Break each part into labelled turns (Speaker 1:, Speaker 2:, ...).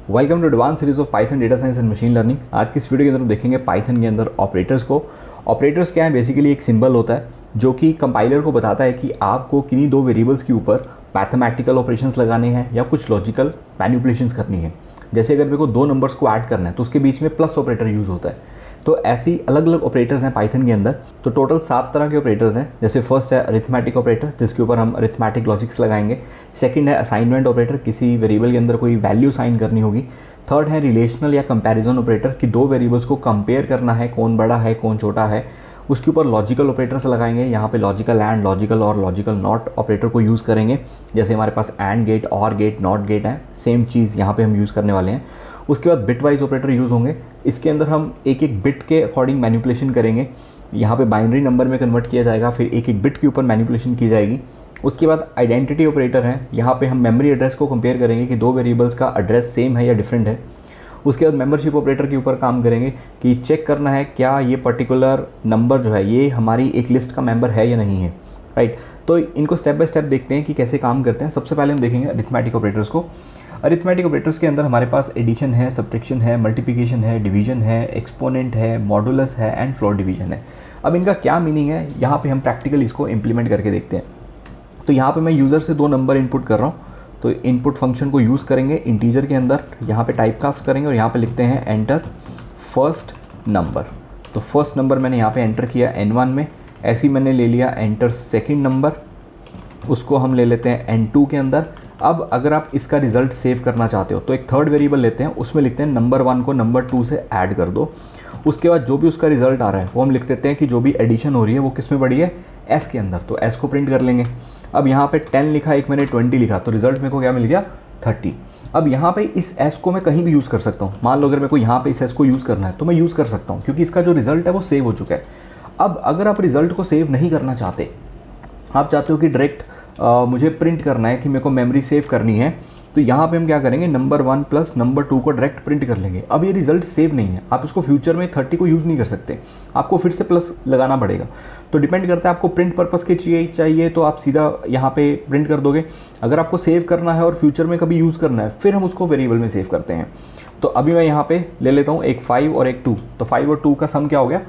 Speaker 1: Welcome to advance series of Python data science and machine learning. आज की इस video के अंदर हम देखेंगे पाइथन के अंदर ऑपरेटर्स को। ऑपरेटर्स क्या है? बेसिकली एक सिंबल होता है जो कि कंपाइलर को बताता है कि आपको किन्हीं दो वेरिएबल्स के ऊपर मैथमेटिकल ऑपरेशंस लगाने हैं या कुछ लॉजिकल मैनिपुलेशंस करनी है। जैसे अगर मेरे को दो नंबर्स को ऐड करना है तो उसके बीच में प्लस ऑपरेटर यूज़ होता है। तो ऐसी अलग अलग ऑपरेटर्स हैं पाइथन के अंदर। तो टोटल 7 तरह के ऑपरेटर्स हैं। जैसे फर्स्ट है अरिथमेटिक ऑपरेटर, जिसके ऊपर हम अरिथमेटिक लॉजिक्स लगाएंगे। सेकंड है असाइनमेंट ऑपरेटर, किसी वेरिएबल के अंदर कोई वैल्यू साइन करनी होगी। थर्ड है रिलेशनल या कंपैरिजन ऑपरेटर, कि दो वेरिएबल्स को कंपेयर करना है, कौन बड़ा है कौन छोटा है। उसके ऊपर लॉजिकल ऑपरेटर्स लगाएंगे। यहाँ पे लॉजिकल एंड, लॉजिकल और लॉजिकल नॉट ऑपरेटर को यूज़ करेंगे। जैसे हमारे पास एंड गेट, और गेट, नॉट गेट है, सेम चीज़ यहाँ पे हम यूज़ करने वाले हैं। उसके बाद बिट वाइज ऑपरेटर यूज़ होंगे। इसके अंदर हम एक एक बिट के अकॉर्डिंग मैनिपुलेशन करेंगे। यहाँ पे बाइनरी नंबर में कन्वर्ट किया जाएगा, फिर एक एक बिट के ऊपर मैनिपुलेशन की जाएगी। उसके बाद आइडेंटिटी ऑपरेटर है। यहाँ पे हम मेमोरी एड्रेस को कंपेयर करेंगे कि दो वेरिएबल्स का एड्रेस सेम है या डिफरेंट है। उसके बाद मेंबरशिप ऑपरेटर के ऊपर काम करेंगे कि चेक करना है क्या ये पर्टिकुलर नंबर जो है ये हमारी एक लिस्ट का मेंबर है या नहीं है, राइट। तो इनको स्टेप बाय स्टेप देखते हैं कि कैसे काम करते हैं। सबसे पहले हम देखेंगे अरिथमेटिक ऑपरेटर्स को। अरिथमेटिक ऑपरेटर्स के अंदर हमारे पास एडिशन है, सब्ट्रैक्शन है, मल्टीप्लिकेशन है, डिवीजन है, एक्सपोनेंट है, मॉडुलस है एंड फ्लोट डिवीजन है। अब इनका क्या मीनिंग है, यहाँ पे हम प्रैक्टिकल इसको इम्प्लीमेंट करके देखते हैं। तो यहाँ पे मैं यूज़र से दो नंबर इनपुट कर रहा हूँ। तो इनपुट फंक्शन को यूज़ करेंगे इंटीजर के अंदर, यहाँ पे टाइप कास्ट करेंगे और यहाँ पे लिखते हैं एंटर फर्स्ट नंबर। तो फर्स्ट नंबर मैंने यहाँ पे एंटर किया n1 में। ऐसे ही मैंने ले लिया एंटर सेकंड नंबर, उसको हम ले लेते हैं n2 के अंदर। अब अगर आप इसका रिज़ल्ट सेव करना चाहते हो तो एक थर्ड वेरिएबल लेते हैं, उसमें लिखते हैं नंबर 1 को नंबर 2 से ऐड कर दो। उसके बाद जो भी उसका रिज़ल्ट आ रहा है वो हम लिख देते हैं कि जो भी एडिशन हो रही है वो किस में बढ़ी है, s के अंदर। तो s को प्रिंट कर लेंगे। अब यहाँ पे 10 लिखा, एक मैंने 20 लिखा, तो रिज़ल्ट मेरे को क्या मिल गया, 30। अब यहाँ पे इस s को मैं कहीं भी यूज़ कर सकता हूँ। मान लो अगर मेरे को यहाँ पे इस s को यूज़ करना है तो मैं यूज़ कर सकता हूँ, क्योंकि इसका जो रिज़ल्ट है वो सेव हो चुका है। अब अगर आप रिज़ल्ट को सेव नहीं करना चाहते, आप चाहते हो कि डायरेक्ट मुझे प्रिंट करना है, कि मेरे को मेमोरी सेव करनी है, तो यहाँ पे हम क्या करेंगे, नंबर 1 प्लस नंबर 2 को डायरेक्ट प्रिंट कर लेंगे। अब ये रिजल्ट सेव नहीं है, आप इसको फ्यूचर में 30 को यूज़ नहीं कर सकते, आपको फिर से प्लस लगाना पड़ेगा। तो डिपेंड करता है आपको प्रिंट पर्पज़ के चाहिए तो आप सीधा यहाँ पे प्रिंट कर दोगे। अगर आपको सेव करना है और फ्यूचर में कभी यूज़ करना है, फिर हम उसको वेरिएबल में सेव करते हैं। तो अभी मैं यहाँ पे ले लेता हूँ एक 5 और एक 2, तो 5 और 2 का सम क्या हो गया,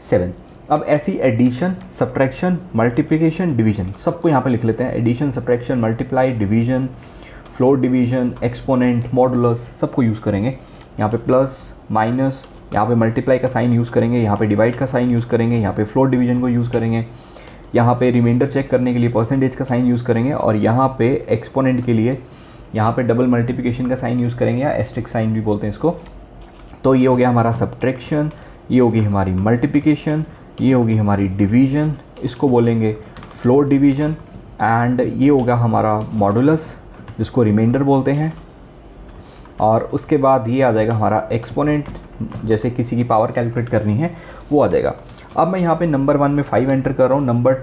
Speaker 1: 7। अब ऐसी एडिशन, सब्ट्रैक्शन, मल्टीप्लिकेशन, डिवीजन सबको यहाँ पे लिख लेते हैं। Addition, subtraction, multiply, division, float division, exponent, modulus सबको यूज़ करेंगे। यहाँ पे प्लस, माइनस, यहाँ पे मल्टीप्लाई का साइन यूज़ करेंगे, यहाँ पे डिवाइड का साइन यूज़ करेंगे, यहाँ पे फ्लोट डिवीजन को यूज़ करेंगे, यहाँ पे रिमाइंडर चेक करने के लिए परसेंटेज का साइन यूज़ करेंगे, और यहाँ पे एक्सपोनेंट के लिए यहाँ पे डबल मल्टीप्लिकेशन का साइन यूज़ करेंगे, या एस्टेरिस्क साइन भी बोलते हैं इसको। तो ये हो गया हमारा सब्ट्रैक्शन, ये होगी हमारी मल्टीप्लिकेशन, ये होगी हमारी डिवीजन, इसको बोलेंगे फ्लोट डिवीजन, एंड ये होगा हमारा मॉडुलस जिसको रिमाइंडर बोलते हैं। और उसके बाद ये आ जाएगा हमारा एक्सपोनेंट, जैसे किसी की पावर कैलकुलेट करनी है वो आ जाएगा। अब मैं यहाँ पे नंबर 1 में 5 एंटर कर रहा हूँ, नंबर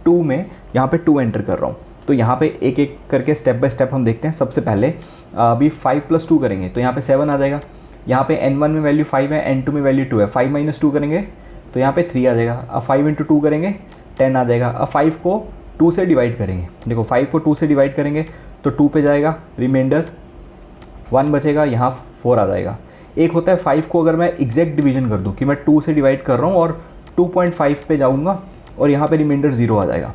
Speaker 1: 2 में यहाँ पे 2 एंटर कर रहा हूँ। तो यहाँ पे एक एक करके स्टेप बाय स्टेप हम देखते हैं। सबसे पहले अभी 5 + 2 करेंगे तो यहाँ पे 7 आ जाएगा। यहाँ पे n1 में वैल्यू 5 है, n2 में वैल्यू 2 है। 5 - 2 करेंगे तो यहाँ पे 3 आ जाएगा। अब 5 × 2 करेंगे 10 आ जाएगा। अब 5 को 2 से डिवाइड करेंगे, देखो 5 को 2 से डिवाइड करेंगे तो 2 पे जाएगा, रिमाइंडर 1 बचेगा, यहाँ 4 आ जाएगा। एक होता है 5 को अगर मैं एग्जैक्ट डिवीजन कर दूँ कि मैं 2 से डिवाइड कर रहा हूँ और 2.5 पे जाऊँगा और यहाँ पे रिमाइंडर 0 आ जाएगा।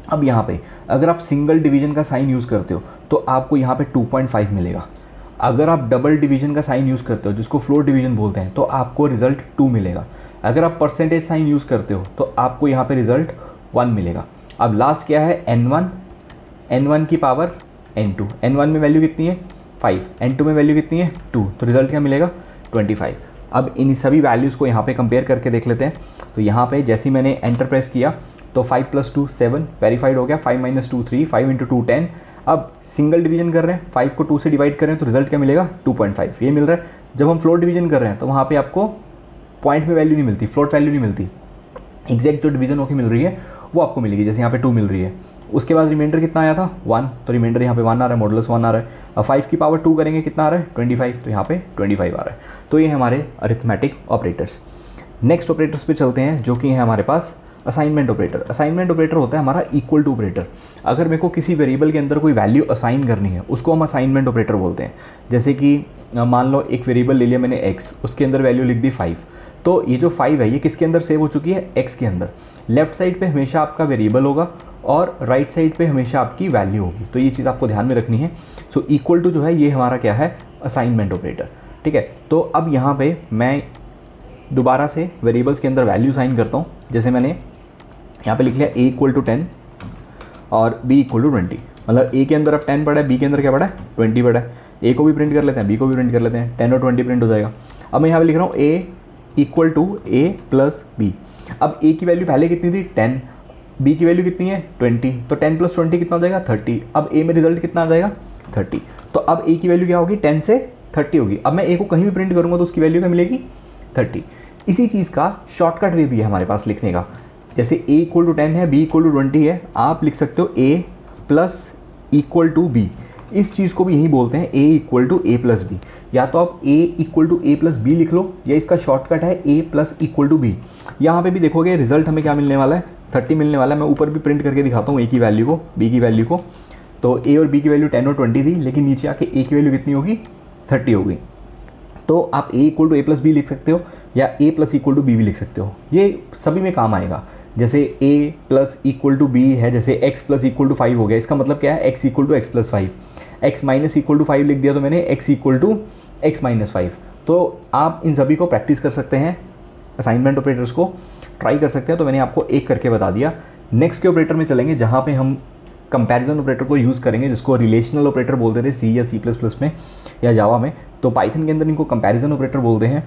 Speaker 1: अब यहाँ पे अगर आप सिंगल डिवीजन का साइन यूज़ करते हो तो आपको यहाँ पे 2.5 मिलेगा। अगर आप डबल डिवीजन का साइन यूज़ करते हो जिसको फ्लोट डिवीजन बोलते हैं तो आपको रिजल्ट 2 मिलेगा। अगर आप परसेंटेज साइन यूज़ करते हो तो आपको यहाँ पे रिजल्ट 1 मिलेगा। अब लास्ट क्या है, n1 की पावर n2। n1 में वैल्यू कितनी है 5, n2 में वैल्यू कितनी है 2, तो रिजल्ट क्या मिलेगा 25। अब इन सभी वैल्यूज़ को यहाँ पे कंपेयर करके देख लेते हैं। तो यहाँ पे जैसे ही मैंने एंटर प्रेस किया तो 5 + 2 7 वेरीफाइड हो गया, 5 - 2 3, 5 × 2 10। अब सिंगल डिवीजन कर रहे हैं, 5 को 2 से डिवाइड कर रहे हैं तो रिजल्ट क्या मिलेगा 2.5, ये मिल रहा है। जब हम फ्लोट डिवीजन कर रहे हैं तो वहाँ पे आपको पॉइंट में वैल्यू नहीं मिलती, फ्लोट वैल्यू नहीं मिलती, एग्जैक्ट जो डिवीजन होकर मिल रही है वो आपको मिलेगी, जैसे यहाँ पे 2 मिल रही है। उसके बाद रिमाइंडर कितना आया था 1, तो रिमाइंडर यहाँ पे 1 आ रहा है, मॉडुलस 1 आ रहा है। अब 5 की पावर 2 करेंगे कितना आ रहा है 25, तो यहाँ पे 25 आ रहा है। तो ये है हमारे अरिथमेटिक ऑपरेटर्स। नेक्स्ट ऑपरेटर्स पे चलते हैं जो कि है हमारे पास असाइनमेंट ऑपरेटर होता है हमारा इक्वल टू ऑपरेटर। अगर मेरे को किसी वेरिएबल के अंदर कोई वैल्यू असाइन करनी है उसको हम असाइनमेंट ऑपरेटर बोलते हैं। जैसे कि मान लो एक वेरिएबल ले लिया मैंने x, उसके अंदर वैल्यू लिख दी 5, तो ये जो 5 है ये किसके अंदर सेव हो चुकी है, x के अंदर। लेफ्ट साइड पे हमेशा आपका वेरिएबल होगा और राइट साइड पे हमेशा आपकी वैल्यू होगी, तो ये चीज़ आपको ध्यान में रखनी है। सो इक्वल टू जो है ये हमारा क्या है, असाइनमेंट ऑपरेटर, ठीक है। तो अब यहाँ पे मैं दोबारा से वेरिएबल्स के अंदर वैल्यू साइन करता हूँ। जैसे मैंने यहाँ पे लिख लिया a इक्वल टू 10 और b इक्वल टू 20, मतलब a के अंदर अब 10 पड़ा है, b के अंदर क्या पड़ा है, 20 पड़ा है। a को भी प्रिंट कर लेते हैं, b को भी प्रिंट कर लेते हैं, 10 और 20 प्रिंट हो जाएगा। अब मैं यहाँ पे लिख रहा हूँ a equal to a plus b। अब a की वैल्यू पहले कितनी थी 10, b की वैल्यू कितनी है 20, तो 10 प्लस 20 कितना हो जाएगा 30। अब a में रिजल्ट कितना आ जाएगा 30, तो अब a की वैल्यू क्या होगी 10 से 30 होगी। अब मैं a को कहीं भी प्रिंट करूँगा तो उसकी वैल्यू क्या मिलेगी 30। इसी चीज़ का शॉर्टकट वे भी है हमारे पास लिखने का। जैसे a इक्वल टू 10 है, b इक्वल टू 20 है, आप लिख सकते हो a plus equal to b। इस चीज़ को भी यही बोलते हैं a equal to a plus b। या तो आप a equal to a plus b लिख लो, या इसका शॉर्टकट है a plus equal to b। यहाँ पे भी देखोगे रिजल्ट हमें क्या मिलने वाला है 30 मिलने वाला है। मैं ऊपर भी प्रिंट करके दिखाता हूँ a की वैल्यू को, b की वैल्यू को। तो a और b की वैल्यू 10 और 20 थी, लेकिन नीचे आके a की वैल्यू कितनी होगी 30 होगी। तो आप a equal to a plus B लिख सकते हो या a plus equal to B भी लिख सकते हो, ये सभी में काम आएगा। जैसे a plus equal to B है, जैसे x प्लस इक्वल टू 5 हो गया, इसका मतलब क्या है x equal to X plus 5। x minus equal to 5 लिख दिया तो मैंने x equal to X minus 5। तो आप इन सभी को प्रैक्टिस कर सकते हैं, असाइनमेंट ऑपरेटर्स को ट्राई कर सकते हैं। तो मैंने आपको एक करके बता दिया। नेक्स्ट के ऑपरेटर में चलेंगे जहाँ पे हम कंपैरिजन ऑपरेटर को यूज़ करेंगे, जिसको रिलेशनल ऑपरेटर बोलते थे सी या C++ में या जावा में। तो पाइथन के अंदर इनको कंपैरिजन ऑपरेटर बोलते हैं।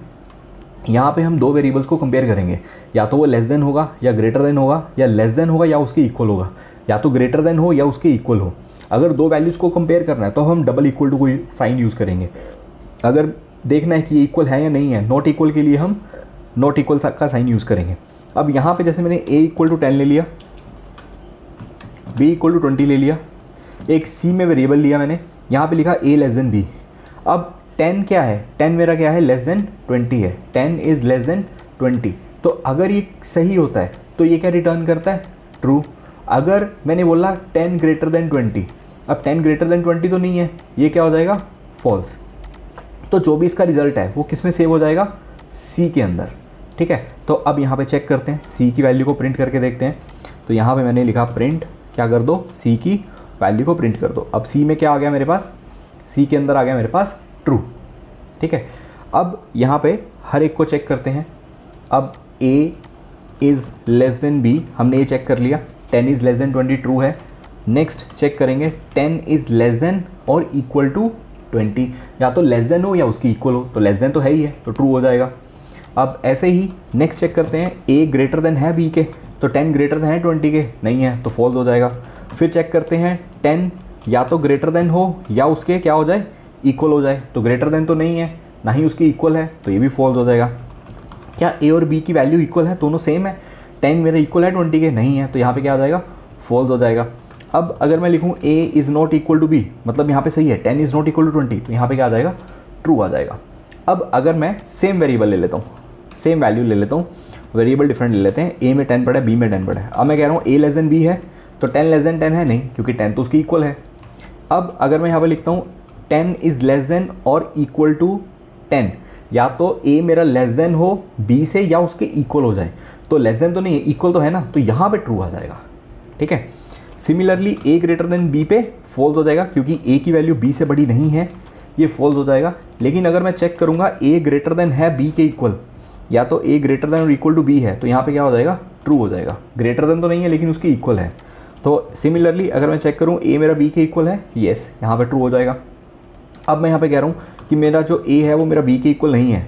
Speaker 1: यहाँ पे हम दो वेरिएबल्स को कंपेयर करेंगे, या तो वो लेस देन होगा या ग्रेटर देन होगा, या लेस देन होगा या उसके इक्वल होगा, या तो ग्रेटर देन हो या उसके इक्वल हो। अगर दो वैल्यूज़ को कंपेयर करना है तो हम डबल इक्वल टू कोई साइन यूज़ करेंगे। अगर देखना है कि ये इक्वल है या नहीं है, नॉट इक्वल के लिए हम नॉट इक्वल का साइन यूज़ करेंगे। अब यहाँ पे जैसे मैंने a इक्वल टू 10 ले लिया, b इक्वल टू 20 ले लिया, एक c में वेरिएबल लिया मैंने, यहाँ पे लिखा a लेस देन b। अब 10 क्या है, 10 मेरा क्या है, लेस देन 20 है, 10 इज़ लेस देन 20। तो अगर ये सही होता है तो ये क्या रिटर्न करता है, ट्रू। अगर मैंने बोला 10 ग्रेटर देन 20, अब 10 ग्रेटर देन 20 तो नहीं है, ये क्या हो जाएगा, फॉल्स। तो जो भी इसका रिजल्ट है वो किस में सेव हो जाएगा, सी के अंदर, ठीक है। तो अब यहाँ पे चेक करते हैं, सी की वैल्यू को प्रिंट करके देखते हैं। तो यहाँ पे मैंने लिखा प्रिंट, क्या कर दो, सी की वैल्यू को प्रिंट कर दो। अब सी में क्या आ गया मेरे पास, सी के अंदर आ गया मेरे पास ट्रू, ठीक है। अब यहाँ पे हर एक को चेक करते हैं। अब a is less than b, हमने ये चेक कर लिया, 10 इज़ लेस देन 20 ट्रू है। नेक्स्ट चेक करेंगे 10 इज़ लेस देन और इक्वल टू 20, या तो लेस देन हो या उसकी इक्वल हो, तो लेस देन तो है ही है तो ट्रू हो जाएगा। अब ऐसे ही नेक्स्ट चेक करते हैं, a ग्रेटर देन है b के, तो 10 ग्रेटर देन है 20 के, नहीं है तो फॉल्स हो जाएगा। फिर चेक करते हैं 10 या तो ग्रेटर देन हो या उसके क्या हो जाए, इक्वल हो जाए, तो ग्रेटर देन तो नहीं है, ना ही उसकी इक्वल है, तो ये भी फॉल्स हो जाएगा। क्या a और b की वैल्यू इक्वल है, दोनों सेम है, 10 मेरा इक्वल है 20 के, नहीं है, तो यहाँ पे क्या आ जाएगा, फॉल्स हो जाएगा। अब अगर मैं लिखूँ a is not equal to b, मतलब यहाँ पे सही है, 10 इज़ नॉट इक्वल टू 20, तो यहाँ पे क्या आ जाएगा, ट्रू आ जाएगा। अब अगर मैं सेम वेरिएबल ले लेता हूँ, सेम वैल्यू ले लेता हूँ, वेरिएबल डिफरेंट ले लेते हैं, a में 10 पड़ा है, b में 10 पड़ा है। अब मैं कह रहा हूँ a लेस देन b है, तो 10 लेस देन 10 है नहीं, क्योंकि 10 तो उसकी इक्वल है। अब अगर मैं यहाँ पे लिखता हूँ 10 इज़ लेस देन और इक्वल टू 10, या तो a मेरा लेस देन हो b से या उसके इक्वल हो जाए, तो लेस देन तो नहीं है, इक्वल तो है ना, तो यहाँ पे ट्रू आ जाएगा, ठीक है। Similarly a greater than b पे फॉल्स हो जाएगा, क्योंकि a की वैल्यू b से बड़ी नहीं है, ये फॉल्स हो जाएगा। लेकिन अगर मैं चेक करूँगा a ग्रेटर देन है b के इक्वल, या तो a ग्रेटर देन और इक्वल टू b है, तो यहाँ पे क्या हो जाएगा, ट्रू हो जाएगा। ग्रेटर देन तो नहीं है लेकिन उसकी इक्वल है। तो सिमिलरली अगर मैं चेक करूँ a मेरा b के इक्वल है, येस, यहाँ पे ट्रू हो जाएगा। अब मैं यहाँ पे कह रहा हूँ कि मेरा जो a है वो मेरा b के इक्वल नहीं है,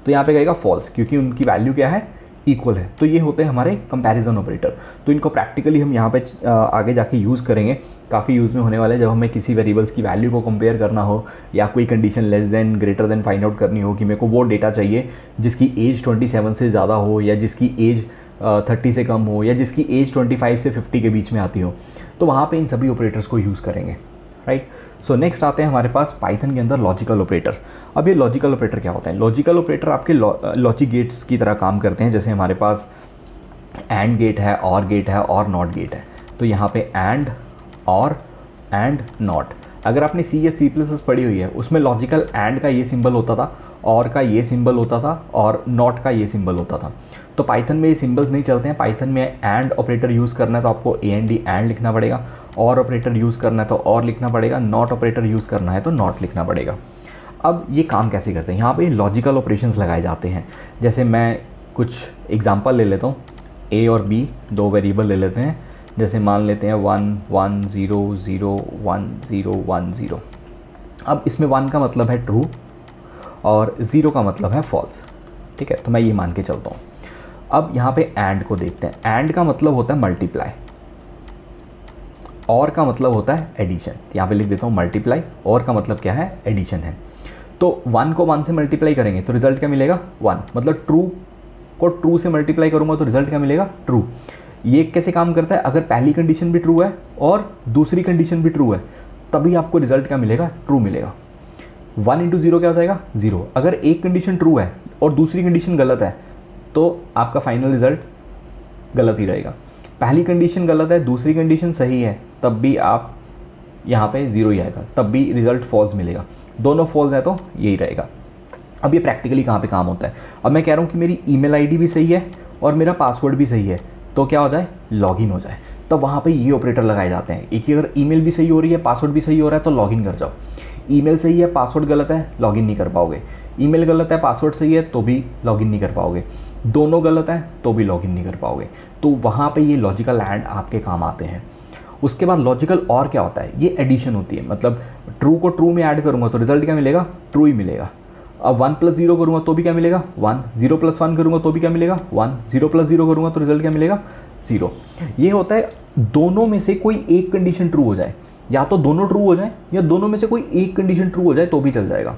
Speaker 1: तो यहाँ पे कहेगा फॉल्स, क्योंकि उनकी वैल्यू क्या है, इक्वल है। तो ये होते हैं हमारे कंपैरिजन ऑपरेटर। तो इनको प्रैक्टिकली हम यहाँ पे आगे जाके यूज़ करेंगे, काफ़ी यूज़ में होने वाले हैं जब हमें किसी वेरिएबल्स की वैल्यू को कंपेयर करना हो, या कोई condition less than greater than find out करनी हो कि मेरे को वो डेटा चाहिए जिसकी एज 27 से ज़्यादा हो, या जिसकी एज 30 से कम हो, या जिसकी एज 25 से 50 के बीच में आती हो, तो वहाँ पे इन सभी ऑपरेटर्स को यूज़ करेंगे, राइट। सो नेक्स्ट आते हैं हमारे पास पाइथन के अंदर लॉजिकल ऑपरेटर। अब ये लॉजिकल ऑपरेटर क्या होता है, लॉजिकल ऑपरेटर आपके लॉजिक गेट्स की तरह काम करते हैं। जैसे हमारे पास एंड गेट है, और गेट है और नॉट गेट है। तो यहाँ पे एंड, और एंड, नॉट। अगर आपने सी या सी प्लस पढ़ी हुई है उसमें लॉजिकल एंड का ये सिंबल होता था, और का ये सिंबल होता था, और नॉट का ये सिंबल होता था। तो पाइथन में ये सिंबल्स नहीं चलते हैं। पाइथन में एंड ऑपरेटर यूज़ करना है तो आपको ए एंड डी एंड लिखना पड़ेगा, और ऑपरेटर यूज़ करना है तो और लिखना पड़ेगा, नॉट ऑपरेटर यूज़ करना है तो नॉट लिखना पड़ेगा। अब ये काम कैसे करते हैं, यहाँ पे लॉजिकल ऑपरेशंस लगाए जाते हैं। जैसे मैं कुछ एग्जांपल ले लेता हूँ, ए और बी दो वेरिएबल ले लेते हैं। जैसे मान लेते हैं 1 1 0 0 1 0 1 0। अब इसमें 1 का मतलब है ट्रू और 0 का मतलब है फॉल्स, ठीक है। तो मैं ये मान के चलता हूँ। अब यहाँ पे एंड को देखते हैं। एंड का मतलब होता है मल्टीप्लाई, और का मतलब होता है एडिशन। यहाँ पे लिख देता हूँ मल्टीप्लाई, और का मतलब क्या है, एडिशन है। तो 1 को 1 से मल्टीप्लाई करेंगे तो रिजल्ट क्या मिलेगा, 1। मतलब ट्रू को ट्रू से मल्टीप्लाई करूँगा तो रिजल्ट क्या मिलेगा, ट्रू। ये कैसे काम करता है, अगर पहली कंडीशन भी ट्रू है और दूसरी कंडीशन भी ट्रू है तभी आपको रिजल्ट क्या मिलेगा, ट्रू मिलेगा। 1 इंटू 0 क्या हो जाएगा, 0। अगर एक कंडीशन ट्रू है और दूसरी कंडीशन गलत है तो आपका फाइनल रिजल्ट गलत ही रहेगा। पहली कंडीशन गलत है, दूसरी कंडीशन सही है, तब भी आप यहाँ पे 0 ही आएगा, तब भी रिजल्ट फॉल्स मिलेगा। दोनों फॉल्स है तो यही रहेगा। अब ये प्रैक्टिकली कहाँ पे काम होता है। अब मैं कह रहा हूँ कि मेरी ईमेल आईडी भी सही है और मेरा पासवर्ड भी सही है, तो क्या हो जाए, लॉगिन हो जाए। तो वहाँ पे ये ऑपरेटर लगाए जाते हैं। एक ही, अगर ईमेल भी सही हो रही है, पासवर्ड भी सही हो रहा है तो लॉगिन कर जाओ। ईमेल सही है, पासवर्ड गलत है, लॉगिन नहीं कर पाओगे। ईमेल गलत है, पासवर्ड सही है तो भी लॉगिन नहीं कर पाओगे। दोनों गलत हैं तो भी लॉगिन नहीं कर पाओगे। तो वहाँ पे ये लॉजिकल एंड आपके काम आते हैं। उसके बाद लॉजिकल और क्या होता है, ये एडिशन होती है। मतलब ट्रू को ट्रू में ऐड करूँगा तो रिजल्ट क्या मिलेगा, ट्रू ही मिलेगा। अब 1 + 0 करूँगा तो भी क्या मिलेगा, 1। 0 + 1 करूँगा तो भी क्या मिलेगा, 1। 0 + 0 करूँगा तो रिजल्ट क्या मिलेगा, 0। ये होता है दोनों में से कोई एक कंडीशन ट्रू हो जाए, या तो दोनों ट्रू हो जाए या दोनों में से कोई एक कंडीशन ट्रू हो जाए तो भी चल जाएगा।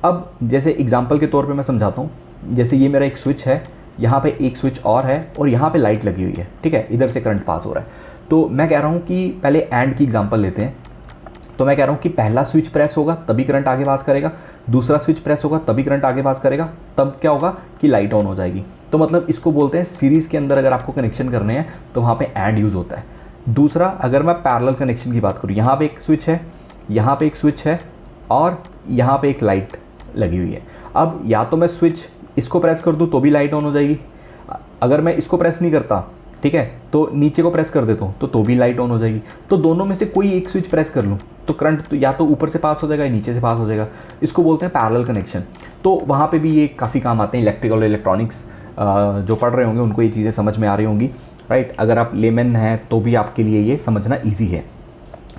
Speaker 1: अब जैसे एग्जांपल के तौर पे मैं समझाता हूँ। जैसे ये मेरा एक स्विच है, यहाँ पे एक स्विच और है और यहाँ पे लाइट लगी हुई है, ठीक है। इधर से करंट पास हो रहा है। तो मैं कह रहा हूँ कि पहले एंड की एग्जांपल लेते हैं। तो मैं कह रहा हूँ कि पहला स्विच प्रेस होगा तभी करंट आगे पास करेगा, दूसरा स्विच प्रेस होगा तभी करंट आगे पास करेगा, तब क्या होगा कि लाइट ऑन हो जाएगी। तो मतलब इसको बोलते हैं सीरीज़ के अंदर अगर आपको कनेक्शन करने हैं तो वहाँ पे एंड यूज़ होता है। दूसरा, अगर मैं पैरेलल कनेक्शन की बात करूँ, यहाँ पे एक स्विच है, यहाँ पे एक स्विच है और यहाँ पे एक लाइट लगी हुई है। अब या तो मैं स्विच इसको प्रेस कर दूँ तो भी लाइट ऑन हो जाएगी, अगर मैं इसको प्रेस नहीं करता, ठीक है, तो नीचे को प्रेस कर देता हूँ तो भी लाइट ऑन हो जाएगी। तो दोनों में से कोई एक स्विच प्रेस कर लूँ तो करंट तो या तो ऊपर से पास हो जाएगा या नीचे से पास हो जाएगा। इसको बोलते हैं पैरेलल कनेक्शन। तो वहाँ पे भी ये काफ़ी काम आते हैं। इलेक्ट्रिकल और इलेक्ट्रॉनिक्स जो पढ़ रहे होंगे उनको ये चीज़ें समझ में आ रही होंगी, राइट। अगर आप लेमैन हैं तो भी आपके लिए ये समझना ईजी है।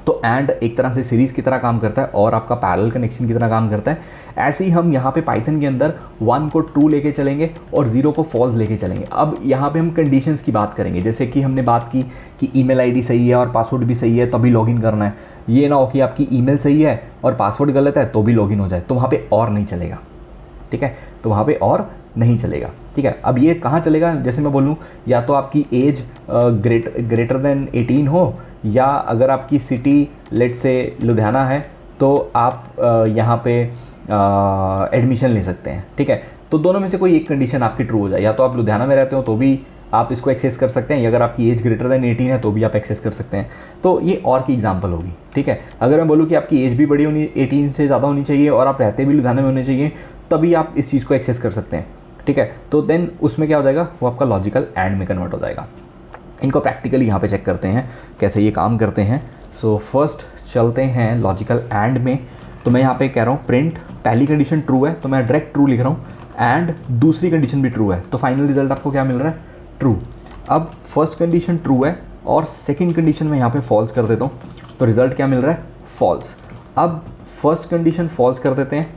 Speaker 1: तो एंड एक तरह से सीरीज़ की तरह काम करता है और आपका पैरेलल कनेक्शन की तरह काम करता है। ऐसे ही हम यहाँ पे पाइथन के अंदर 1 को ट्रू लेके चलेंगे और 0 को फॉल्स लेके चलेंगे। अब यहाँ पे हम कंडीशंस की बात करेंगे। जैसे कि हमने बात की कि ईमेल आईडी सही है और पासवर्ड भी सही है तभी लॉगिन करना है। ये ना हो कि आपकी ईमेल सही है और पासवर्ड गलत है तो भी लॉगिन हो जाए, तो वहाँ पे और नहीं चलेगा, ठीक है। तो वहाँ पे और नहीं चलेगा, ठीक है। अब ये कहाँ चलेगा, जैसे मैं बोलूँ या तो आपकी एज ग्रेटर देन 18 हो, या अगर आपकी सिटी लेट से लुधियाना है तो आप यहाँ पे एडमिशन ले सकते हैं, ठीक है। तो दोनों में से कोई एक कंडीशन आपकी ट्रू हो जाए, या तो आप लुधियाना में रहते हो तो भी आप इसको एक्सेस कर सकते हैं, या अगर आपकी एज ग्रेटर देन 18 है तो भी आप एक्सेस कर सकते हैं। तो ये और की एग्जांपल होगी, ठीक है। अगर मैं बोलूँ कि आपकी एज भी बड़ी होनी, 18 से ज़्यादा होनी चाहिए और आप रहते भी लुधियाना में होने चाहिए, तभी आप इस चीज़ को एक्सेस कर सकते हैं, ठीक है। तो देन उसमें क्या हो जाएगा, वो आपका लॉजिकल एंड में कन्वर्ट हो जाएगा। इनको प्रैक्टिकली यहाँ पे चेक करते हैं कैसे ये काम करते हैं। सो फर्स्ट चलते हैं लॉजिकल एंड में। तो मैं यहाँ पे कह रहा हूँ प्रिंट, पहली कंडीशन ट्रू है तो मैं डायरेक्ट ट्रू लिख रहा हूँ, एंड दूसरी कंडीशन भी ट्रू है, तो फाइनल रिजल्ट आपको क्या मिल रहा है, ट्रू। अब फर्स्ट कंडीशन ट्रू है और सेकेंड कंडीशन में यहाँ पे फॉल्स कर देता हूँ, तो रिजल्ट क्या मिल रहा है, फॉल्स। अब फर्स्ट कंडीशन फॉल्स कर देते हैं,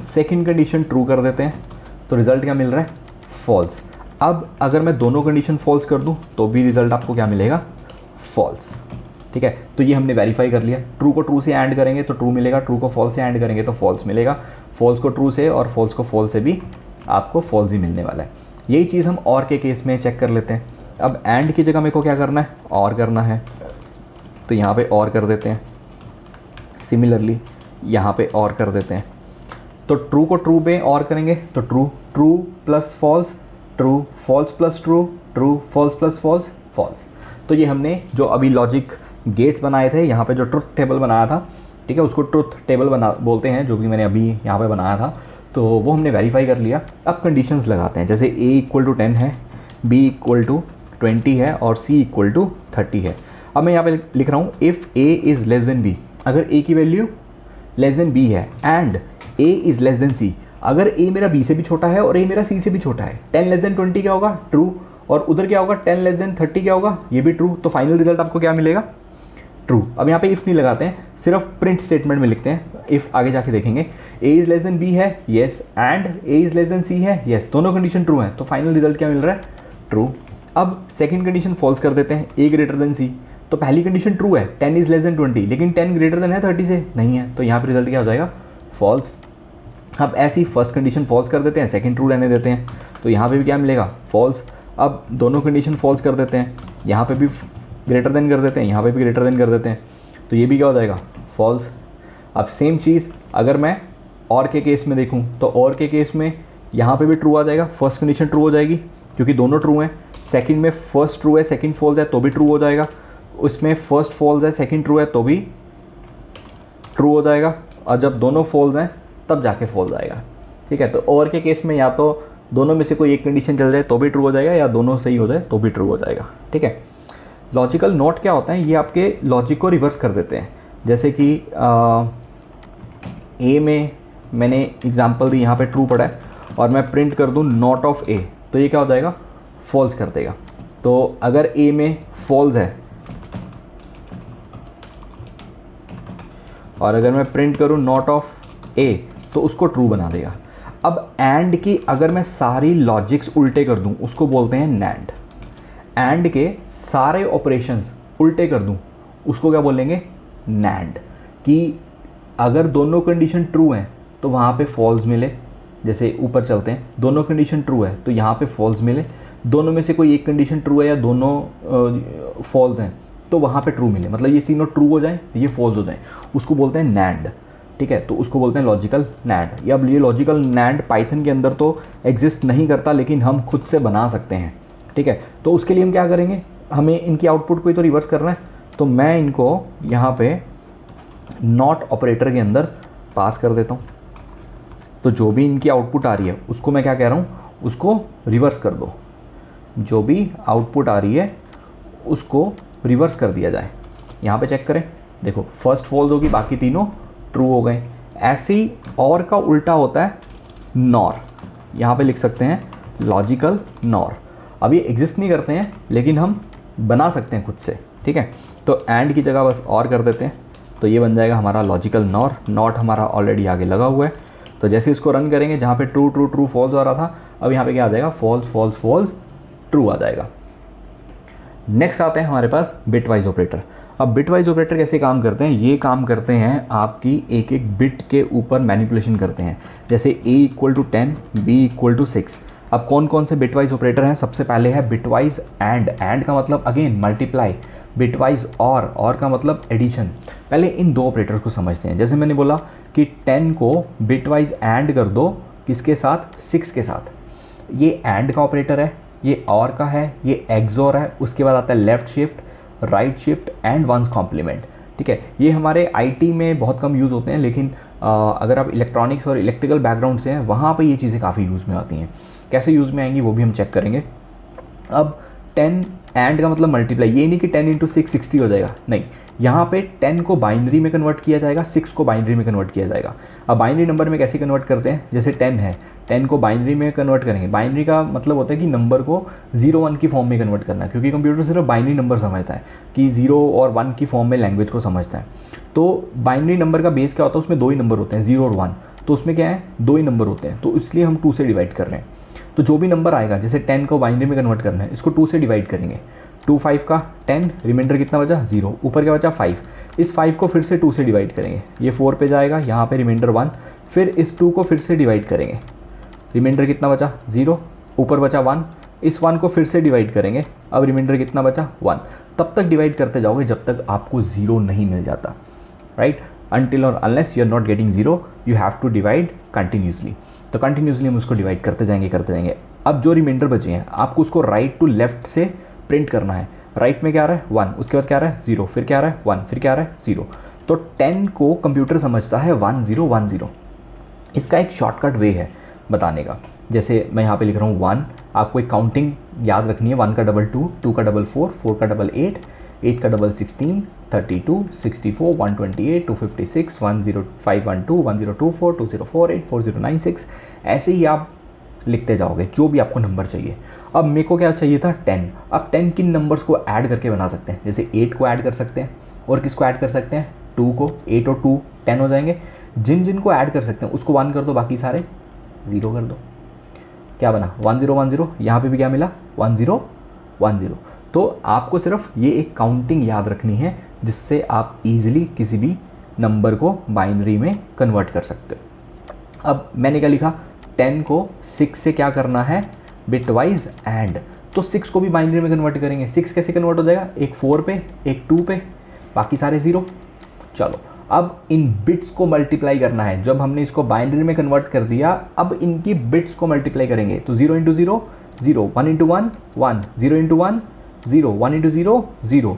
Speaker 1: सेकेंड कंडीशन ट्रू कर देते हैं, तो रिजल्ट क्या मिल रहा है, फॉल्स। अब अगर मैं दोनों कंडीशन फॉल्स कर दूं तो भी रिजल्ट आपको क्या मिलेगा, फॉल्स, ठीक है। तो ये हमने वेरीफाई कर लिया। ट्रू को ट्रू से ऐड करेंगे तो ट्रू मिलेगा, ट्रू को फॉल्स से ऐड करेंगे तो फॉल्स मिलेगा, फॉल्स को ट्रू से और फॉल्स को फॉल्स से भी आपको फॉल्स ही मिलने वाला है। यही चीज़ हम और के केस में चेक कर लेते हैं। अब एंड की जगह मेरे को क्या करना है, और करना है, तो यहाँ पे और कर देते हैं। सिमिलरली यहाँ पे और कर देते हैं। तो ट्रू को ट्रू पे और करेंगे तो true, true plus false, true, false plus true, true, false plus false, false. तो ये हमने जो अभी लॉजिक गेट्स बनाए थे, यहाँ पे जो ट्रुथ टेबल बनाया था, ठीक है, उसको ट्रुथ टेबल बना बोलते हैं, जो भी मैंने अभी यहाँ पे बनाया था, तो वो हमने वेरीफाई कर लिया। अब कंडीशंस लगाते हैं, जैसे a इक्वल टू 10 है, b इक्वल टू 20 है और c इक्वल टू 30 है। अब मैं यहाँ पे लिख रहा हूँ if a is less than b, अगर a की वैल्यू लेस देन b है and a is less than c, अगर a मेरा b से भी छोटा है और a मेरा c से भी छोटा है, 10 लेस देन 20 क्या होगा, ट्रू, और उधर क्या होगा 10 लेस देन 30 क्या होगा, ये भी ट्रू। तो फाइनल रिजल्ट आपको क्या मिलेगा, ट्रू। अब यहाँ पे इफ़ नहीं लगाते हैं, सिर्फ प्रिंट स्टेटमेंट में लिखते हैं। इफ़ आगे जाके देखेंगे a is less than b है, yes, and a is less than c है, येस, दोनों कंडीशन ट्रू हैं, तो फाइनल रिजल्ट क्या मिल रहा है, ट्रू। अब सेकंड कंडीशन फॉल्स कर देते हैं, a ग्रेटर देन c। तो पहली कंडीशन ट्रू है, 10 इज़ लेस देन 20, लेकिन 10 ग्रेटर देन है 30 से, नहीं है, तो यहाँ पर रिजल्ट क्या हो जाएगा, फॉल्स। अब ऐसी फर्स्ट कंडीशन फॉल्स कर देते हैं, सेकंड ट्रू रहने देते हैं, तो यहाँ पे भी क्या मिलेगा, फॉल्स। अब दोनों कंडीशन फॉल्स कर देते हैं, यहाँ पे भी ग्रेटर देन कर देते हैं, यहाँ पे भी ग्रेटर देन कर देते हैं, तो ये भी क्या हो जाएगा, फॉल्स। अब सेम चीज़ अगर मैं और के केस में देखूँ, तो और के केस में यहाँ पे भी ट्रू आ जाएगा, फर्स्ट कंडीशन ट्रू हो जाएगी क्योंकि दोनों ट्रू हैं। सेकंड में फर्स्ट ट्रू है, सेकंड फॉल्स है, तो भी ट्रू हो जाएगा। उसमें फर्स्ट फॉल्स है, सेकंड ट्रू है, तो भी ट्रू हो जाएगा। और जब दोनों फॉल्स हैं तब जाके फॉल्स आएगा, ठीक है। तो और के केस में या तो दोनों में से कोई एक कंडीशन चल जाए तो भी ट्रू हो जाएगा, या दोनों सही हो जाए तो भी ट्रू हो जाएगा, ठीक है। लॉजिकल नोट क्या होता है, ये आपके लॉजिक को रिवर्स कर देते हैं। जैसे कि ए में मैंने एग्जांपल दी, यहाँ पे ट्रू पड़ा है और मैं प्रिंट कर दूँ नॉट ऑफ ए, तो ये क्या हो जाएगा, फॉल्स कर देगा। तो अगर ए में फॉल्स है और अगर मैं प्रिंट करूँ नॉट ऑफ ए, तो उसको ट्रू बना देगा। अब एंड की अगर मैं सारी लॉजिक्स उल्टे कर दूं, उसको बोलते हैं नैंड। एंड के सारे ऑपरेशंस उल्टे कर दूं, उसको क्या बोलेंगे, नैंड। कि अगर दोनों कंडीशन ट्रू हैं तो वहाँ पे फॉल्स मिले, जैसे ऊपर चलते हैं, दोनों कंडीशन ट्रू है तो यहाँ पे फॉल्स मिले, दोनों में से कोई एक कंडीशन ट्रू है या दोनों फॉल्स हैं तो वहाँ पे ट्रू मिले, मतलब ये तीनों ट्रू हो जाए, ये फॉल्स हो जाए, उसको बोलते हैं नैंड, ठीक है। तो उसको बोलते हैं लॉजिकल नैंड। या अब ये लॉजिकल नैंड पाइथन के अंदर तो एग्जिस्ट नहीं करता, लेकिन हम खुद से बना सकते हैं, ठीक है। तो उसके लिए हम क्या करेंगे, हमें इनकी आउटपुट को ही तो रिवर्स करना है, तो मैं इनको यहाँ पे नॉट ऑपरेटर के अंदर पास कर देता हूँ। तो जो भी इनकी आउटपुट आ रही है उसको मैं क्या कह रहा हूँ, उसको रिवर्स कर दो। जो भी आउटपुट आ रही है उसको रिवर्स कर दिया जाए। यहाँ पे चेक करें, देखो फर्स्ट फॉल्स होगी, बाकी तीनों ट्रू हो गए। ऐसे ही और का उल्टा होता है नॉर, यहाँ पे लिख सकते हैं लॉजिकल नॉर। अब ये एग्जिस्ट नहीं करते हैं लेकिन हम बना सकते हैं खुद से, ठीक है। तो एंड की जगह बस और कर देते हैं, तो ये बन जाएगा हमारा लॉजिकल नॉर। नॉट हमारा ऑलरेडी आगे लगा हुआ है, तो जैसे इसको रन करेंगे, जहाँ पे ट्रू ट्रू ट्रू फॉल्स आ रहा था, अब यहाँ पे क्या आ जाएगा, फॉल्स फॉल्स फॉल्स ट्रू आ जाएगा। नेक्स्ट आते हैं हमारे पास बिटवाइज ऑपरेटर। अब बिटवाइज ऑपरेटर कैसे काम करते हैं, ये काम करते हैं आपकी एक एक बिट के ऊपर मैनिपुलेशन करते हैं। जैसे a equal to 10, b equal to 6। अब कौन कौन से बिटवाइज ऑपरेटर हैं, सबसे पहले है बिटवाइज एंड का मतलब अगेन मल्टीप्लाई, बिटवाइज और का मतलब एडिशन। पहले इन दो ऑपरेटर को समझते हैं। जैसे मैंने बोला कि 10 को बिटवाइज एंड कर दो, किसके साथ, 6 के साथ। ये एंड का ऑपरेटर है, ये और का है, ये एक्सॉर है, उसके बाद आता है left shift, right shift and one's complement, ठीक है। ये हमारे आईटी में बहुत कम यूज़ होते हैं, लेकिन अगर आप इलेक्ट्रॉनिक्स और इलेक्ट्रिकल बैकग्राउंड से हैं, वहाँ पे ये चीज़ें काफ़ी यूज़ में आती हैं। कैसे यूज़ में आएंगी वो भी हम चेक करेंगे। अब 10 एंड का मतलब मल्टीप्लाई, ये नहीं कि 10 इंटू 6 60 हो जाएगा, नहीं, यहाँ पे 10 को बाइनरी में कन्वर्ट किया जाएगा, 6 को बाइनरी में कन्वर्ट किया जाएगा। अब बाइनरी नंबर में कैसे कन्वर्ट करते हैं, जैसे 10 है, 10 को बाइनरी में कन्वर्ट करेंगे। बाइनरी का मतलब होता है कि नंबर को 0 1 की फॉर्म में कन्वर्ट करना है, क्योंकि कंप्यूटर सिर्फ बाइनरी नंबर समझता है कि 0 और 1 की फॉर्म में लैंग्वेज को समझता है। तो बाइनरी नंबर का बेस क्या होता है, उसमें 2 ही नंबर होते हैं, 0 और 1, तो उसमें क्या है, 2 ही नंबर होते हैं, तो इसलिए हम 2 से डिवाइड कर रहे हैं। तो जो भी नंबर आएगा, जैसे 10 को बाइनरी में कन्वर्ट करना है, इसको 2 से डिवाइड करेंगे। 2 5 का 10, रिमाइंडर कितना बचा, 0, ऊपर क्या बचा 5। इस 5 को फिर से 2 से डिवाइड करेंगे, ये 4 पे जाएगा, यहाँ पे रिमाइंडर 1, फिर इस 2 को फिर से डिवाइड करेंगे, रिमाइंडर कितना बचा 0, ऊपर बचा 1, इस 1 को फिर से डिवाइड करेंगे, अब रिमाइंडर कितना बचा 1। तब तक डिवाइड करते जाओगे जब तक आपको 0 नहीं मिल जाता, राइट। until और unless you are not getting 0 you have to divide continuously। तो कंटिन्यूसली हम उसको डिवाइड करते जाएंगे। अब जो रिमाइंडर बचे हैं आपको उसको राइट टू लेफ्ट से प्रिंट करना है। राइट में क्या आ रहा है 1, उसके बाद क्या आ रहा है 0, फिर क्या आ रहा है 1, फिर क्या आ रहा है 0। तो 10 को कंप्यूटर समझता है 1010। इसका एक शॉर्टकट वे है बताने का। जैसे मैं यहाँ पे लिख रहा हूँ 1, आपको एक काउंटिंग याद रखनी है। 1 का डबल 2, 2 का डबल 4, 4 का डबल 8, 8 का डबल 16, 32, 64, 128, 256, 10512, 1024, 2048, 4096, ऐसे ही आप लिखते जाओगे जो भी आपको नंबर चाहिए। अब मेरे को क्या चाहिए था 10। अब 10 किन नंबर्स को ऐड करके बना सकते हैं? जैसे 8 को ऐड कर सकते हैं, और किसको ऐड कर सकते हैं 2 को। 8 और 2 10 हो जाएंगे। जिन जिन को ऐड कर सकते हैं उसको 1 कर दो, बाकी सारे 0 कर दो। क्या बना 1010। यहाँ पे भी क्या मिला 1010। तो आपको सिर्फ ये एक काउंटिंग याद रखनी है जिससे आप इजीली किसी भी नंबर को बाइनरी में कन्वर्ट कर सकते हो। अब मैंने क्या लिखा 10 को 6 से क्या करना है बिटवाइज एंड। तो 6 को भी बाइनरी में कन्वर्ट करेंगे। 6 कैसे कन्वर्ट हो जाएगा, एक 4 पे, एक 2 पे, बाकी सारे 0। चलो अब इन बिट्स को मल्टीप्लाई करना है। जब हमने इसको बाइनरी में कन्वर्ट कर दिया, अब इनकी बिट्स को मल्टीप्लाई करेंगे। तो 0 इंटू 0 0, 1 इंटू 1 1, 0 इंटू 1 0, 1 इंटू 0 0।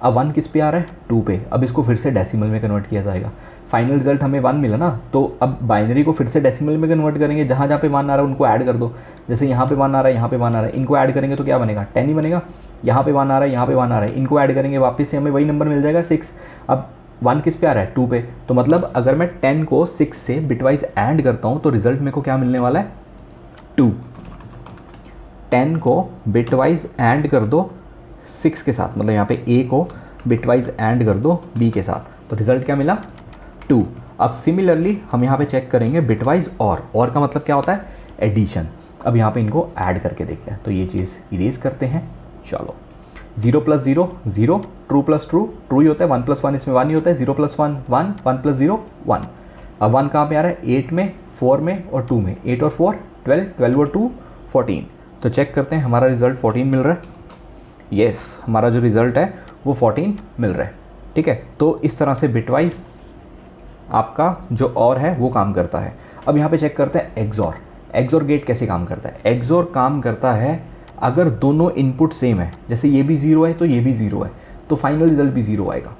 Speaker 1: अब 1 किस पे आ रहा है 2 पे। अब इसको फिर से डेसिमल में कन्वर्ट किया जाएगा। फाइनल रिजल्ट हमें 1 मिला ना, तो अब बाइनरी को फिर से डेसिमल में कन्वर्ट करेंगे। जहाँ जहाँ पे 1 आ रहा है उनको ऐड कर दो। जैसे यहाँ पे 1 आ रहा है, यहाँ पे 1 आ रहा है, इनको ऐड करेंगे तो क्या बनेगा 10 ही बनेगा। यहाँ पे 1 आ रहा है, यहाँ पे 1 आ रहा है, इनको ऐड करेंगे वापस से हमें वही नंबर मिल जाएगा 6। अब 1 किस पे आ रहा है 2 पे। तो मतलब अगर मैं 10 को 6 से बिटवाइज ऐड करता हूँ तो रिजल्ट मेरे को क्या मिलने वाला है 2। 10 को बिटवाइज ऐड कर दो 6 के साथ, मतलब यहाँ पे a को बिटवाइज ऐड कर दो b के साथ, तो रिजल्ट क्या मिला 2। अब सिमिलरली हम यहाँ पे चेक करेंगे बिटवाइज और का मतलब क्या होता है एडिशन। अब यहाँ पे इनको ऐड करके देखते हैं। तो ये चीज़ इरेज करते हैं। चलो 0 plus 0 0, true plus true true ही होता है, 1 प्लस 1 इसमें 1 ही होता है, 0 प्लस 1 1, 1 प्लस 0 1। अब 1 कहाँ पे आ रहा है 8 में, 4 में और 2 में। 8 और 4 12, 12 और 2 14। तो चेक करते हैं हमारा रिजल्ट 14 मिल रहा है। येस, हमारा जो रिज़ल्ट है वो 14 मिल रहा है। ठीक है, तो इस तरह से बिटवाइज आपका जो और है वो काम करता है। अब यहाँ पे चेक करते हैं एग्जॉर। एग्जॉर गेट कैसे काम करता है। एग्जॉर काम करता है अगर दोनों इनपुट सेम है, जैसे ये भी 0 है तो ये भी 0 है, तो फाइनल रिजल्ट भी 0 आएगा।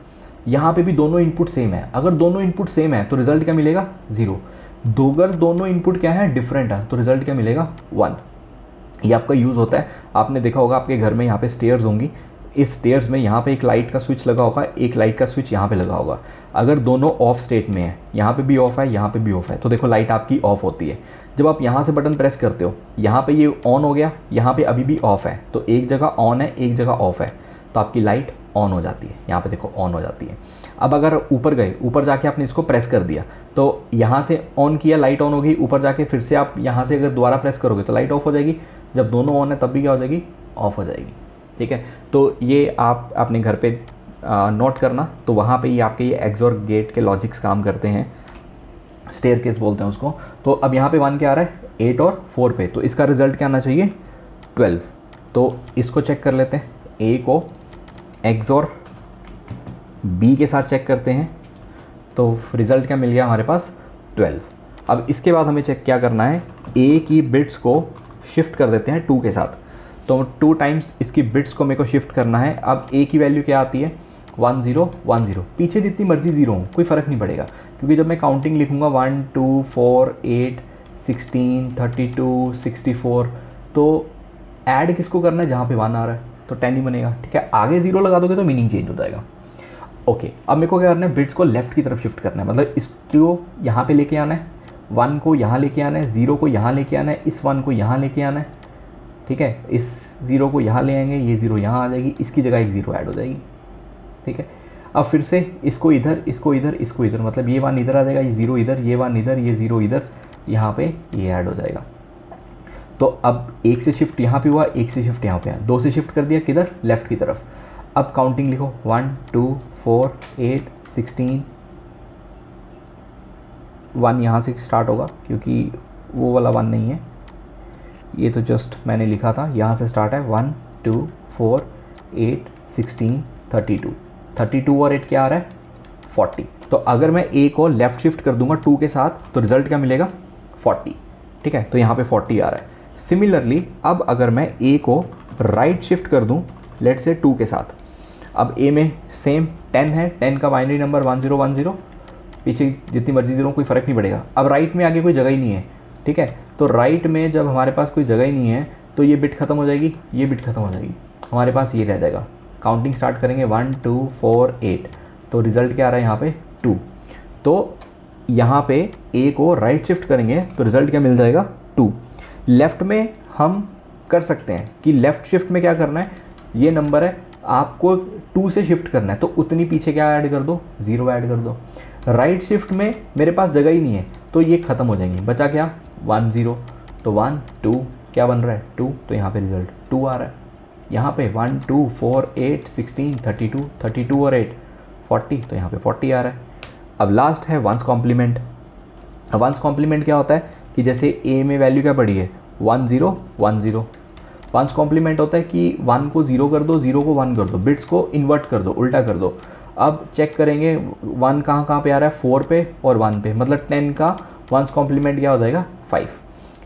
Speaker 1: यहाँ पे भी दोनों इनपुट सेम है, अगर दोनों इनपुट सेम है तो रिजल्ट क्या मिलेगा 0। अगर दोनों इनपुट क्या है डिफरेंट है तो रिजल्ट क्या मिलेगा 1। ये आपका यूज़ होता है। आपने देखा होगा आपके घर में यहाँ पे स्टेयर्स होंगी, इस स्टेयर्स में यहाँ पे एक लाइट का स्विच लगा होगा, एक लाइट का स्विच यहाँ पे लगा होगा। अगर दोनों ऑफ स्टेट में है, यहाँ पे भी ऑफ है, यहाँ पे भी ऑफ है, तो देखो लाइट आपकी ऑफ होती है। जब आप यहाँ से बटन प्रेस करते हो, यहाँ पे ये ऑन हो गया, यहाँ पे अभी भी ऑफ है, तो एक जगह ऑन है एक जगह ऑफ है, तो आपकी लाइट ऑन हो जाती है। यहाँ पे देखो ऑन हो जाती है। अब अगर ऊपर गए, ऊपर जाके आपने इसको प्रेस कर दिया, तो यहाँ से ऑन किया लाइट ऑन हो गई, ऊपर जाके फिर से आप यहाँ से अगर दोबारा प्रेस करोगे तो लाइट ऑफ हो जाएगी। जब दोनों ऑन है तब भी क्या हो जाएगी ऑफ हो जाएगी। ठीक है, तो ये आप अपने घर पे नोट करना। तो वहाँ पे ये आपके ये एक्सॉर गेट के लॉजिक्स काम करते हैं, स्टेयरकेस बोलते हैं उसको। तो अब यहाँ पे 1 क्या आ रहा है 8 और 4 पे, तो इसका रिजल्ट क्या आना चाहिए 12। तो इसको चेक कर लेते हैं, ए को एक्सॉर बी के साथ चेक करते हैं, तो रिज़ल्ट क्या मिल गया हमारे पास 12। अब इसके बाद हमें चेक क्या करना है, ए की बिट्स को शिफ्ट कर देते हैं 2 के साथ। तो 2 टाइम्स इसकी बिट्स को मेरे को शिफ्ट करना है। अब ए की वैल्यू क्या आती है 1 0 1 0। पीछे जितनी मर्जी 0 हो कोई फ़र्क नहीं पड़ेगा, क्योंकि जब मैं काउंटिंग लिखूँगा 1 2 4 8 16 32 64, तो ऐड किसको करना है जहाँ पे 1 आ रहा है, तो 10 ही बनेगा। ठीक है, आगे 0 लगा दोगे तो मीनिंग चेंज हो जाएगा। ओके, अब मेरे को क्या करना है बिट्स को लेफ़्ट की तरफ शिफ्ट करना है, मतलब इसको यहाँ पे लेके आना है, 1 को यहाँ लेके आना है, 0 को यहाँ लेके आना है, इस 1 को यहाँ लेके आना है। ठीक है, इस 0 को यहाँ ले आएंगे, ये 0 यहाँ आ जाएगी, इसकी जगह एक 0 ऐड हो जाएगी। ठीक है, अब फिर से इसको इधर, इसको इधर, इसको इधर, मतलब ये 1 इधर आ जाएगा, ये 0 इधर, ये 1 इधर, ये 0 इधर, यहाँ पे ये ऐड हो जाएगा। तो अब 1 से शिफ्ट यहाँ पे हुआ, 1 से शिफ्ट यहाँ पे आया, 2 से शिफ्ट कर दिया किधर लेफ़्ट की तरफ। अब काउंटिंग लिखो 1 2 4 8 16। 1 यहाँ से स्टार्ट होगा क्योंकि वो वाला 1 नहीं है, ये तो जस्ट मैंने लिखा था, यहाँ से स्टार्ट है 1 2 4 8 16 32। 32 और 8 क्या आ रहा है 40। तो अगर मैं ए को लेफ़्ट शिफ्ट कर दूंगा 2 के साथ तो रिज़ल्ट क्या मिलेगा 40। ठीक है, तो यहाँ पे 40 आ रहा है। सिमिलरली अब अगर मैं ए को राइट शिफ्ट कर दूँ लेट से 2 के साथ, अब ए में सेम 10 है, 10 का बाइनरी नंबर 1010, पीछे जितनी मर्जी जीरो कोई फ़र्क नहीं पड़ेगा। अब राइट में आगे कोई जगह ही नहीं है, ठीक है, तो राइट में जब हमारे पास कोई जगह ही नहीं है तो ये बिट ख़त्म हो जाएगी, ये बिट ख़त्म हो जाएगी, हमारे पास ये रह जाएगा। काउंटिंग स्टार्ट करेंगे 1 2 4 8, तो रिज़ल्ट क्या आ रहा है यहाँ पे 2। तो यहाँ पे ए को राइट शिफ्ट करेंगे तो रिज़ल्ट क्या मिल जाएगा 2। लेफ़्ट में हम कर सकते हैं कि लेफ़्ट शिफ्ट में क्या करना है, ये नंबर है आपको 2 से शिफ्ट करना है तो उतनी पीछे क्या ऐड कर दो, 0 ऐड कर दो। राइट शिफ्ट में मेरे पास जगह ही नहीं है तो ये ख़त्म हो जाएंगे, बचा क्या 1 0, तो 1 2 क्या बन रहा है 2, तो यहाँ पे रिज़ल्ट 2 आ रहा है। यहाँ पे 1 2 4 8 16 32, 32 और 8 40, तो यहाँ पे 40 आ रहा है। अब लास्ट है वंस कॉम्प्लीमेंट। वंस कॉम्प्लीमेंट क्या होता है कि जैसे ए में वैल्यू क्या पड़ी है 1 0 1 0, वंस कॉम्प्लीमेंट होता है कि 1 को 0 कर दो, 0 को 1 कर दो, बिट्स को इन्वर्ट कर दो, उल्टा कर दो। अब चेक करेंगे 1 कहाँ पे आ रहा है 4 पे और 1 पे, मतलब 10 का वंस कॉम्प्लीमेंट क्या हो जाएगा 5।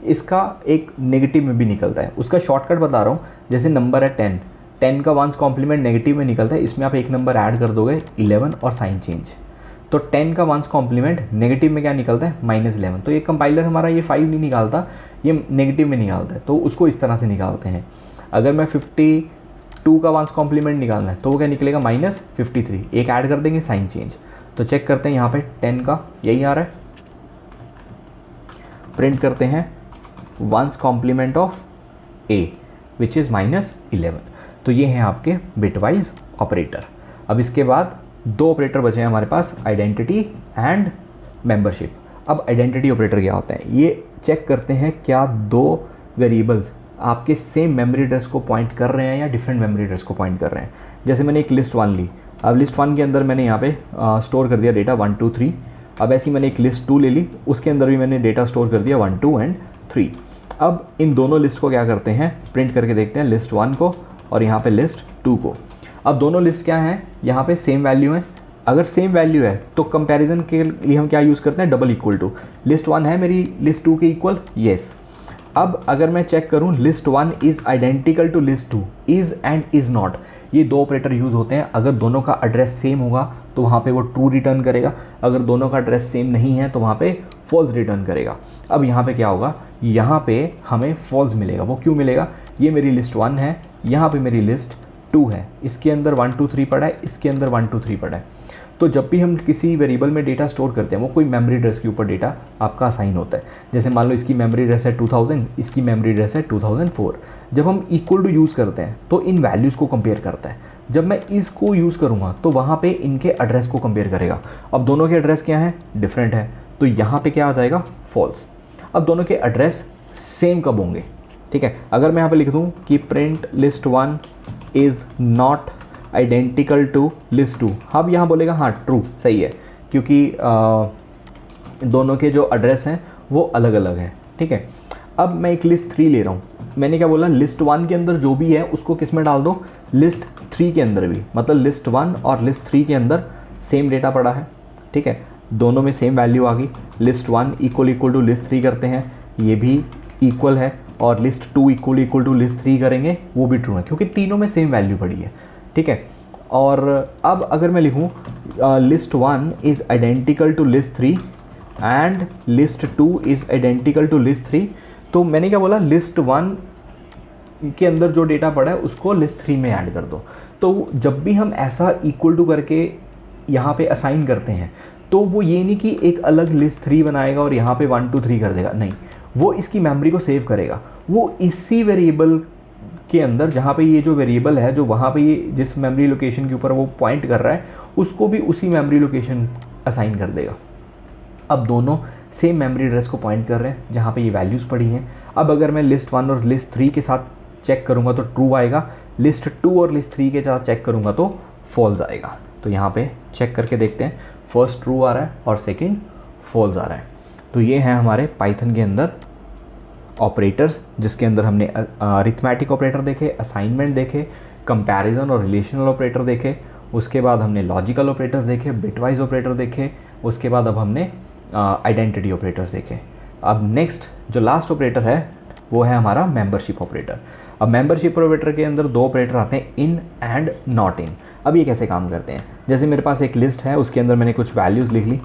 Speaker 1: इसका एक नेगेटिव में भी निकलता है, उसका शॉर्टकट बता रहा हूँ। जैसे नंबर है 10, 10 का वंस कॉम्प्लीमेंट नेगेटिव में निकलता है, इसमें आप एक नंबर ऐड कर दोगे 11 और साइन चेंज, तो 10 का वंस कॉम्प्लीमेंट नेगेटिव में क्या निकलता है -11। तो ये कंपाइलर हमारा ये 5 नहीं निकालता, ये नेगेटिव में निकालता है, तो उसको इस तरह से निकालते हैं। अगर मैं 52 का वंस कॉम्प्लीमेंट निकालना है तो वो क्या निकलेगा -53, एक ऐड कर देंगे साइन चेंज। तो चेक करते हैं यहाँ पे 10 का यही आ रहा है, प्रिंट करते हैं one's complement of A which is -11। तो ये हैं आपके बिटवाइज ऑपरेटर। अब इसके बाद 2 ऑपरेटर बचे हैं हमारे पास, आइडेंटिटी एंड मेंबरशिप। अब आइडेंटिटी ऑपरेटर क्या होता है, ये चेक करते हैं क्या 2 वेरिएबल्स आपके सेम मेमोरी एड्रेस को पॉइंट कर रहे हैं या डिफरेंट मेमोरी एड्रेस को पॉइंट कर रहे हैं। जैसे मैंने एक लिस्ट 1 ली, अब लिस्ट 1 के अंदर मैंने यहाँ पे स्टोर कर दिया डेटा 1 2 3। अब ऐसी मैंने एक लिस्ट 2 ले ली, उसके अंदर भी मैंने डेटा स्टोर कर दिया 1 2 एंड 3। अब इन दोनों लिस्ट को क्या करते हैं, प्रिंट करके देखते हैं, लिस्ट 1 को और यहाँ पे लिस्ट 2 को। अब दोनों लिस्ट क्या हैं, यहाँ पे सेम वैल्यू है। अगर सेम वैल्यू है तो कंपैरिजन के लिए हम क्या यूज़ करते हैं, डबल इक्वल टू। लिस्ट 1 है मेरी लिस्ट 2 के इक्वल, येस। अब अगर मैं चेक करूँ list 1 is identical to list 2, is and is not, ये 2 ऑपरेटर यूज़ होते हैं। अगर दोनों का एड्रेस सेम होगा तो वहाँ पे वो ट्रू रिटर्न करेगा, अगर दोनों का एड्रेस सेम नहीं है तो वहाँ पे फॉल्स रिटर्न करेगा। अब यहाँ पे क्या होगा, यहाँ पे हमें फॉल्स मिलेगा। वो क्यों मिलेगा, ये मेरी लिस्ट 1 है, यहाँ पे मेरी लिस्ट 2 है, इसके अंदर 1 2 3 पड़ा है, इसके अंदर 1 2 3 पड़ा है। तो जब भी हम किसी वेरिएबल में डेटा स्टोर करते हैं वो कोई मेमोरी एड्रेस के ऊपर डेटा आपका असाइन होता है। जैसे मान लो इसकी मेमोरी एड्रेस है 2000, इसकी मेमोरी एड्रेस है 2004। जब हम इक्वल टू यूज़ करते हैं तो इन वैल्यूज़ को कंपेयर करता है। जब मैं इसको यूज़ करूँगा तो वहाँ पे इनके एड्रेस को कंपेयर करेगा। अब दोनों के एड्रेस क्या हैं, डिफरेंट है, तो यहाँ पे क्या आ जाएगा, फॉल्स। अब दोनों के एड्रेस सेम कब होंगे, ठीक है। अगर मैं यहाँ पे लिख दूँ कि print list 1 is not identical to list 2, अब यहाँ बोलेगा हाँ ट्रू, सही है, क्योंकि दोनों के जो एड्रेस हैं वो अलग अलग हैं, ठीक है। अब मैं एक लिस्ट 3 ले रहा हूँ, मैंने क्या बोला, लिस्ट 1 के अंदर जो भी है उसको किस में डाल दो, लिस्ट 3 के अंदर भी, मतलब लिस्ट 1 और लिस्ट 3 के अंदर सेम डेटा पड़ा है, ठीक है, दोनों में सेम वैल्यू आ गई। लिस्ट 1 इक्वल टू लिस्ट 3 करते हैं, ये भी इक्वल है, और लिस्ट 2 इक्वल टू लिस्ट 3 करेंगे, वो भी ट्रू है, क्योंकि तीनों में सेम वैल्यू पड़ी है, ठीक है। और अब अगर मैं लिखूँ list 1 is identical to list 3 and list 2 is identical to list 3, तो मैंने क्या बोला, लिस्ट 1 के अंदर जो डेटा पड़ा है उसको लिस्ट 3 में ऐड कर दो। तो जब भी हम ऐसा इक्वल टू करके यहाँ पे असाइन करते हैं तो वो ये नहीं कि एक अलग लिस्ट 3 बनाएगा और यहाँ पे 1 2 3 कर देगा, नहीं, वो इसकी मेमोरी को सेव करेगा। वो इसी वेरिएबल के अंदर जहाँ पे ये जो वेरिएबल है, जो वहाँ पे ये जिस मेमोरी लोकेशन के ऊपर वो पॉइंट कर रहा है, उसको भी उसी मेमोरी लोकेशन असाइन कर देगा। अब दोनों सेम मेमोरी एड्रेस को पॉइंट कर रहे हैं जहाँ पे ये वैल्यूज़ पड़ी हैं। अब अगर मैं लिस्ट 1 और लिस्ट 3 के साथ चेक करूँगा तो ट्रू आएगा, लिस्ट 2 और लिस्ट 3 के साथ चेक करूँगा तो फॉल्स आएगा। तो यहाँ पे चेक करके देखते हैं, फर्स्ट ट्रू आ रहा है और सेकंड फॉल्स आ रहा है। तो ये हैं हमारे पाइथन के अंदर ऑपरेटर्स, जिसके अंदर हमने अरिथमेटिक ऑपरेटर देखे, असाइनमेंट देखे, कंपैरिजन और रिलेशनल ऑपरेटर देखे, उसके बाद हमने लॉजिकल ऑपरेटर्स देखे, बिटवाइज ऑपरेटर देखे, उसके बाद अब हमने आइडेंटिटी ऑपरेटर्स देखे। अब नेक्स्ट जो लास्ट ऑपरेटर है वो है हमारा मेंबरशिप ऑपरेटर। अब मेंबरशिप ऑपरेटर के अंदर दो ऑपरेटर आते हैं, इन एंड नॉट इन। अब ये कैसे काम करते हैं, जैसे मेरे पास एक लिस्ट है, उसके अंदर मैंने कुछ वैल्यूज़ लिख ली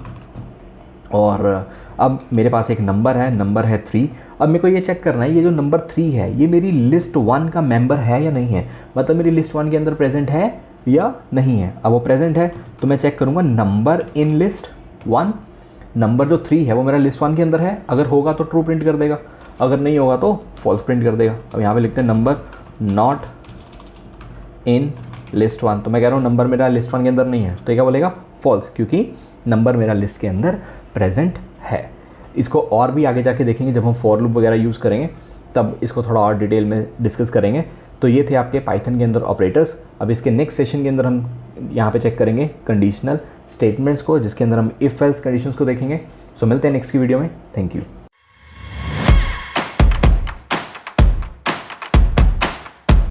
Speaker 1: और अब मेरे पास एक नंबर है 3। अब मेरे को ये चेक करना है ये जो नंबर 3 है ये मेरी लिस्ट 1 का मेंबर है या नहीं है, मतलब मेरी लिस्ट 1 के अंदर प्रेजेंट है या नहीं है। अब वो प्रेजेंट है तो मैं चेक करूँगा नंबर इन लिस्ट 1, नंबर जो 3 है वो मेरा लिस्ट 1 के अंदर है, अगर होगा तो ट्रू प्रिंट कर देगा, अगर नहीं होगा तो फॉल्स प्रिंट कर देगा। अब यहाँ पे लिखते हैं नंबर नॉट इन लिस्ट 1, तो मैं कह रहा हूँ नंबर मेरा लिस्ट 1 के अंदर नहीं है, तो ये क्या बोलेगा फॉल्स, क्योंकि नंबर मेरा लिस्ट के अंदर प्रेजेंट है। इसको और भी आगे जाके देखेंगे जब हम फॉर लूप वगैरह यूज़ करेंगे, तब इसको थोड़ा और डिटेल में डिस्कस करेंगे। तो ये थे आपके पाइथन के अंदर ऑपरेटर्स। अब इसके नेक्स्ट सेशन के अंदर हम यहाँ पे चेक करेंगे कंडीशनल स्टेटमेंट्स को, जिसके अंदर हम इफ एल्स कंडीशंस को देखेंगे। सो मिलते हैं नेक्स्ट की वीडियो में। Thank you.